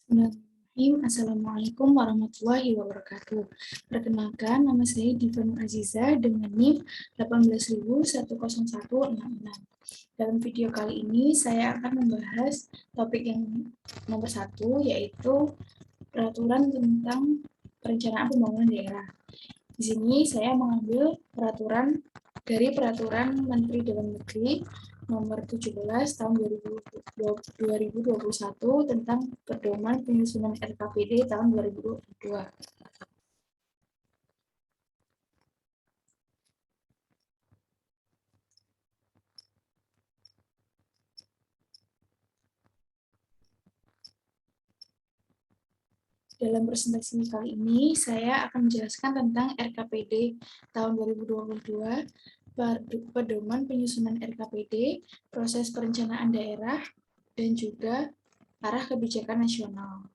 Bismillahirrahmanirrahim. Assalamualaikum warahmatullahi wabarakatuh. Perkenalkan, nama saya Diva Nur Aziza dengan NIM 1810166. Dalam video kali ini, saya akan membahas topik yang nomor 1, yaitu peraturan tentang perencanaan pembangunan daerah. Di sini saya mengambil peraturan dari Peraturan Menteri Dalam Negeri Nomor 17 Tahun 2021 tentang Pedoman Penyusunan RKPD tahun 2022. Dalam presentasi kali ini, saya akan menjelaskan tentang RKPD tahun 2022, Pedoman Penyusunan RKPD, proses perencanaan daerah, dan juga arah kebijakan nasional.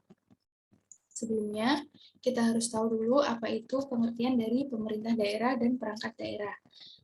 Sebelumnya, kita harus tahu dulu apa itu pengertian dari pemerintah daerah dan perangkat daerah.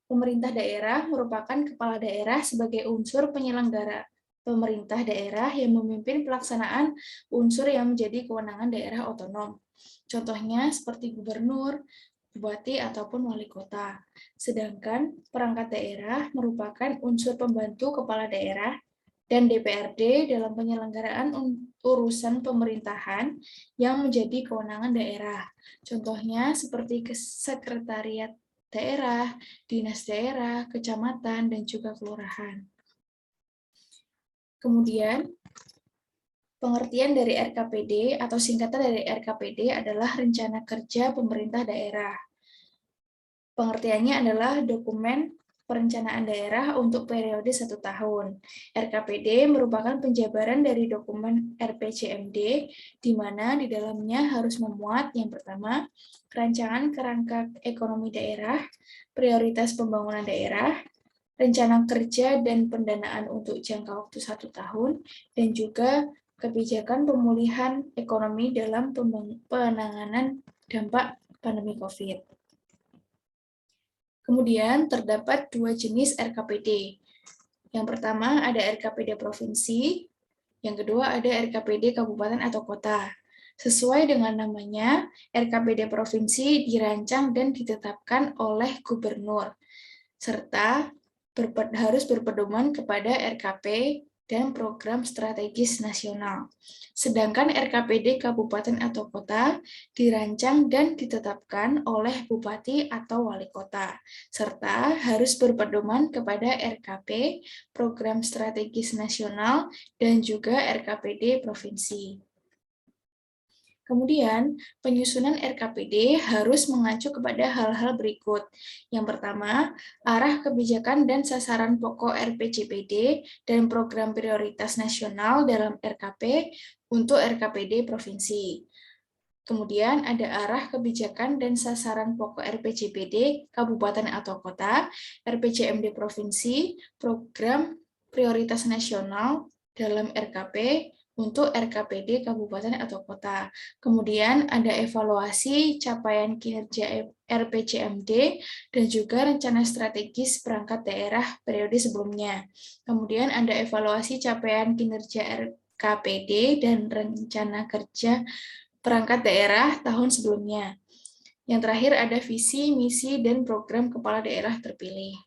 Pemerintah daerah merupakan kepala daerah sebagai unsur penyelenggara pemerintah daerah yang memimpin pelaksanaan unsur yang menjadi kewenangan daerah otonom. Contohnya seperti gubernur, bupati, ataupun wali kota. Sedangkan perangkat daerah merupakan unsur pembantu kepala daerah dan DPRD dalam penyelenggaraan urusan pemerintahan yang menjadi kewenangan daerah. Contohnya seperti sekretariat daerah, dinas daerah, kecamatan, dan juga kelurahan. Kemudian, pengertian dari RKPD atau singkatan dari RKPD adalah Rencana Kerja Pemerintah Daerah. Pengertiannya adalah dokumen perencanaan daerah untuk periode 1 tahun. RKPD merupakan penjabaran dari dokumen RPJMD, di mana di dalamnya harus memuat yang pertama, rancangan kerangka ekonomi daerah, prioritas pembangunan daerah, rencana kerja dan pendanaan untuk jangka waktu 1 tahun, dan juga kebijakan pemulihan ekonomi dalam penanganan dampak pandemi COVID. Kemudian terdapat 2 jenis RKPD. Yang pertama ada RKPD provinsi, yang kedua ada RKPD kabupaten atau kota. Sesuai dengan namanya, RKPD provinsi dirancang dan ditetapkan oleh gubernur, serta harus berpedoman kepada RKP dan program strategis nasional. Sedangkan RKPD kabupaten atau kota dirancang dan ditetapkan oleh bupati atau wali kota, serta harus berpedoman kepada RKP, program strategis nasional, dan juga RKPD provinsi. Kemudian, penyusunan RKPD harus mengacu kepada hal-hal berikut. Yang pertama, arah kebijakan dan sasaran pokok RPJPD dan program prioritas nasional dalam RKP untuk RKPD provinsi. Kemudian ada arah kebijakan dan sasaran pokok RPJPD kabupaten atau kota, RPJMD provinsi, program prioritas nasional dalam RKP, untuk RKPD kabupaten atau kota. Kemudian ada evaluasi capaian kinerja RPJMD dan juga rencana strategis perangkat daerah periode sebelumnya. Kemudian ada evaluasi capaian kinerja RKPD dan rencana kerja perangkat daerah tahun sebelumnya. Yang terakhir ada visi, misi, dan program kepala daerah terpilih.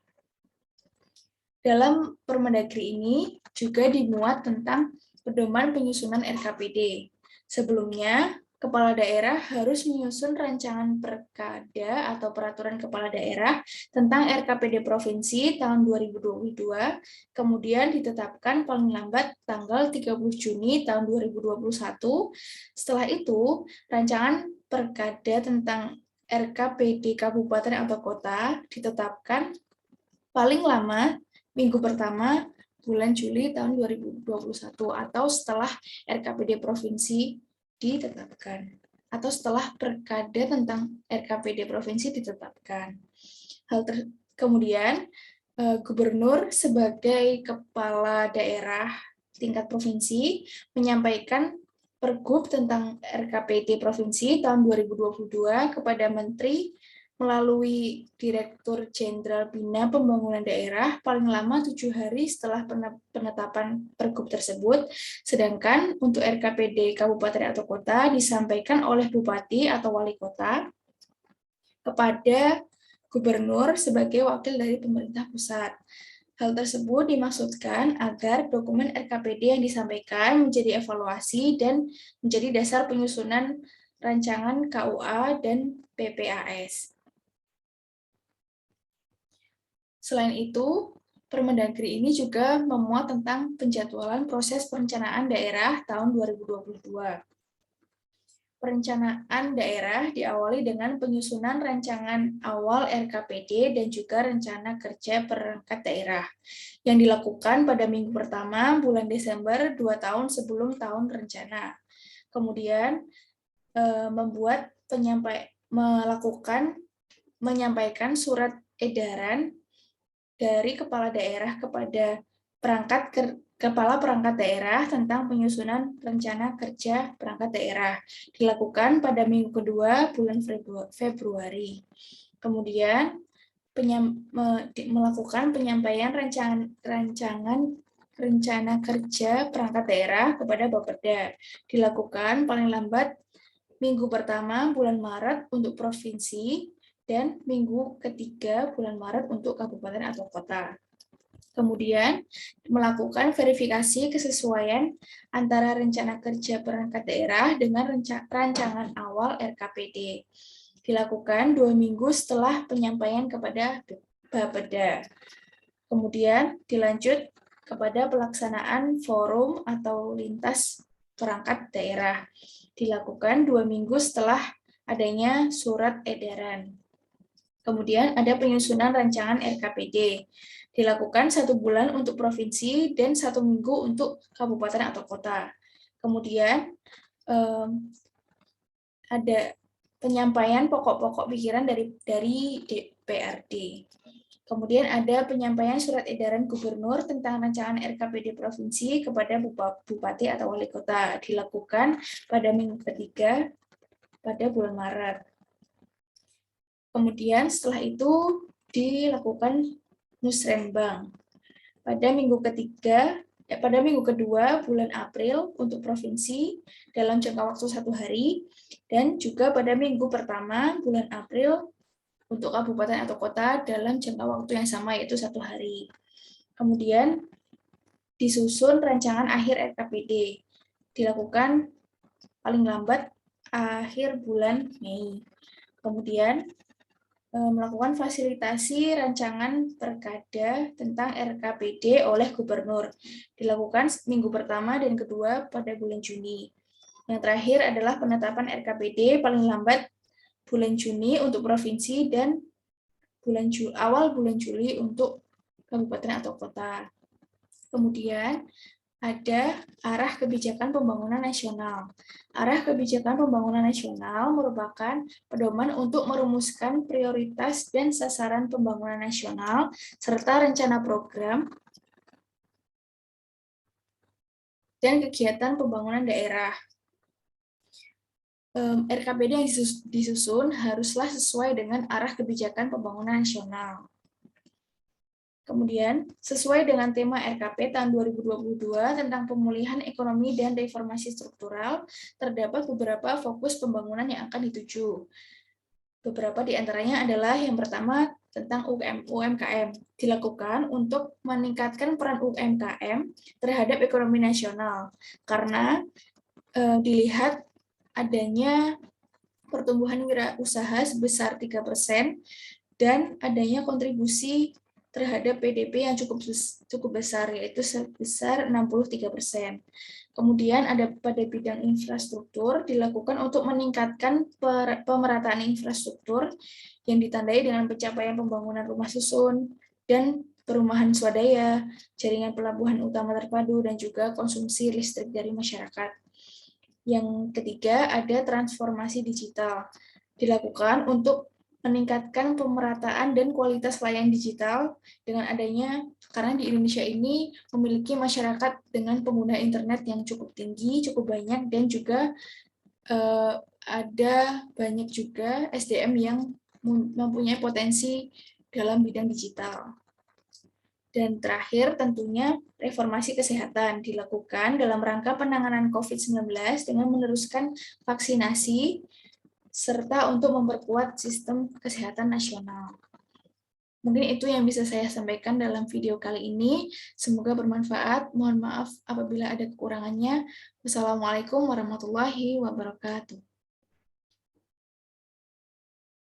Dalam Permendagri ini juga dimuat tentang pedoman penyusunan RKPD. Sebelumnya, kepala daerah harus menyusun rancangan perkada atau peraturan kepala daerah tentang RKPD provinsi tahun 2022, kemudian ditetapkan paling lambat tanggal 30 Juni tahun 2021. Setelah itu, rancangan perkada tentang RKPD kabupaten atau kota ditetapkan paling lama minggu pertama bulan Juli tahun 2021 atau setelah RKPD provinsi ditetapkan atau setelah perkada tentang RKPD provinsi ditetapkan. Kemudian gubernur sebagai kepala daerah tingkat provinsi menyampaikan Pergub tentang RKPD provinsi tahun 2022 kepada Menteri melalui Direktur Jenderal Bina Pembangunan Daerah paling lama 7 hari setelah penetapan Pergub tersebut, sedangkan untuk RKPD Kabupaten atau Kota disampaikan oleh Bupati atau Wali Kota kepada Gubernur sebagai wakil dari pemerintah pusat. Hal tersebut dimaksudkan agar dokumen RKPD yang disampaikan menjadi evaluasi dan menjadi dasar penyusunan rancangan KUA dan PPAS. Selain itu, Permendagri ini juga memuat tentang penjadwalan proses perencanaan daerah tahun 2022. Perencanaan daerah diawali dengan penyusunan rancangan awal RKPD dan juga rencana kerja perangkat daerah yang dilakukan pada minggu pertama bulan Desember 2 tahun sebelum tahun rencana. Kemudian menyampaikan surat edaran dari kepala daerah kepada kepala perangkat daerah tentang penyusunan rencana kerja perangkat daerah dilakukan pada minggu kedua bulan Februari. Kemudian melakukan penyampaian rancangan rencana kerja perangkat daerah kepada Bapeda dilakukan paling lambat minggu pertama bulan Maret untuk provinsi dan minggu ketiga bulan Maret untuk kabupaten atau kota. Kemudian, melakukan verifikasi kesesuaian antara rencana kerja perangkat daerah dengan rancangan awal RKPD. Dilakukan 2 minggu setelah penyampaian kepada Bapeda. Kemudian, dilanjut kepada pelaksanaan forum atau lintas perangkat daerah. Dilakukan 2 minggu setelah adanya surat edaran. Kemudian ada penyusunan rancangan RKPD. Dilakukan 1 bulan untuk provinsi dan 1 minggu untuk kabupaten atau kota. Kemudian ada penyampaian pokok-pokok pikiran dari DPRD. Kemudian ada penyampaian surat edaran gubernur tentang rancangan RKPD provinsi kepada bupati atau wali kota. Dilakukan pada minggu ketiga pada bulan Maret. Kemudian setelah itu dilakukan musrembang pada minggu kedua bulan April untuk provinsi dalam jangka waktu 1 hari dan juga pada minggu pertama bulan April untuk kabupaten atau kota dalam jangka waktu yang sama yaitu 1 hari. Kemudian disusun rancangan akhir RKPD dilakukan paling lambat akhir bulan Mei. Kemudian melakukan fasilitasi rancangan perkada tentang RKPD oleh gubernur. Dilakukan minggu pertama dan kedua pada bulan Juni. Yang terakhir adalah penetapan RKPD paling lambat bulan Juni untuk provinsi dan awal bulan Juli untuk kabupaten atau kota. Kemudian ada arah kebijakan pembangunan nasional. Arah kebijakan pembangunan nasional merupakan pedoman untuk merumuskan prioritas dan sasaran pembangunan nasional, serta rencana program dan kegiatan pembangunan daerah. RKPD yang disusun haruslah sesuai dengan arah kebijakan pembangunan nasional. Kemudian, sesuai dengan tema RKP tahun 2022 tentang pemulihan ekonomi dan reformasi struktural, terdapat beberapa fokus pembangunan yang akan dituju. Beberapa di antaranya adalah yang pertama tentang UMKM. Dilakukan untuk meningkatkan peran UMKM terhadap ekonomi nasional, karena dilihat adanya pertumbuhan wirausaha sebesar 3% dan adanya kontribusi terhadap PDB yang cukup besar, yaitu sebesar 63%. Kemudian ada pada bidang infrastruktur, dilakukan untuk meningkatkan pemerataan infrastruktur yang ditandai dengan pencapaian pembangunan rumah susun dan perumahan swadaya, jaringan pelabuhan utama terpadu, dan juga konsumsi listrik dari masyarakat. Yang ketiga, ada transformasi digital. Dilakukan untuk meningkatkan pemerataan dan kualitas layanan digital dengan adanya, karena di Indonesia ini memiliki masyarakat dengan pengguna internet yang cukup tinggi, cukup banyak, dan juga ada banyak juga SDM yang mempunyai potensi dalam bidang digital. Dan terakhir, tentunya reformasi kesehatan dilakukan dalam rangka penanganan COVID-19 dengan meneruskan vaksinasi serta untuk memperkuat sistem kesehatan nasional. Mungkin itu yang bisa saya sampaikan dalam video kali ini. Semoga bermanfaat. Mohon maaf apabila ada kekurangannya. Wassalamualaikum warahmatullahi wabarakatuh.